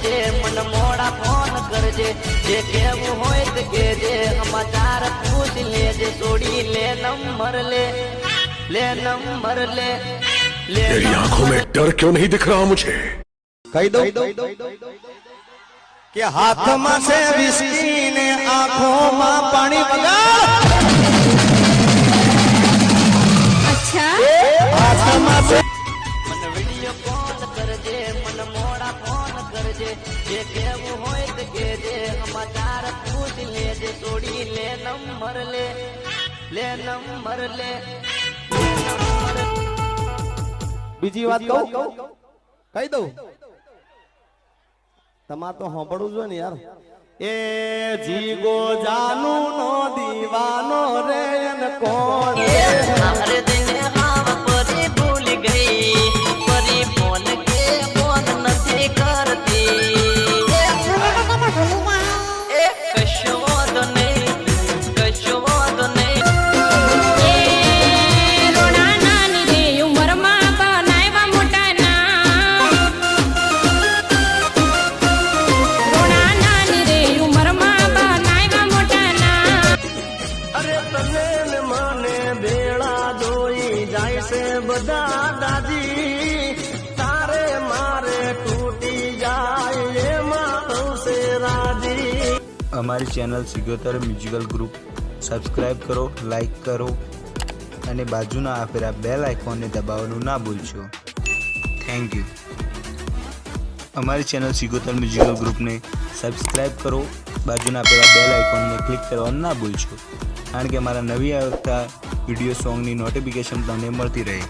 करजे मन मोड़ा फोन करजे जे केवू होय त केजे समाचार पूछ लेजे सोड़ी ले नंबर ले नंबर ले तेरी आंखों में डर क्यों नहीं दिख रहा मुझे? कही दो कि हाथ में से विस्की ने आंखों में पानी बगाड़। अच्छा हाथ में से मन वीडियो कॉल करजे मन मोड़ा फोन करजे जे केवू होय त केजे समाचार पूछ लेजे सोड़ी ले नंबर ले नंबर ले બીજી વાત કહું કહી દઉં તમારે તો સાંભળવું જોઈએ ને યાર એ જીગો જાનુ નો દીવાનો રે ને કોણ हमारे दिन हम परी भूल गई परी फोन के फोन नहीं करती कशो तो नहीं રોણા નાની રે ઉંમરમાં બનાવ્યા મોટા ના રોણા નાની રે ઉંમરમાં બનાવ્યા મોટા ના અરે તને ને મને બેડા જોઈ જાય છે બધા દાદી તારે મારે તૂટી જાય એમાં થશે રાજી। અમારી ચેનલ સિગોતર મ્યુઝિકલ ગ્રુપ સબસ્ક્રાઇબ કરો, લાઈક કરો અને બાજુના આપેલા બેલ આઇકોનને દબાવવાનું ના ભૂલશો। Thank you. અમારી ચેનલ સિગોતર મ્યુઝિકલ ગ્રુપને સબસ્ક્રાઇબ કરો, બાજુના આપેલા બેલ આઇકોનને ક્લિક કરવાનું ના ભૂલશો, કારણ કે અમારા નવી આવતા વિડીયો સોંગની નોટિફિકેશન તમને મળતી રહે।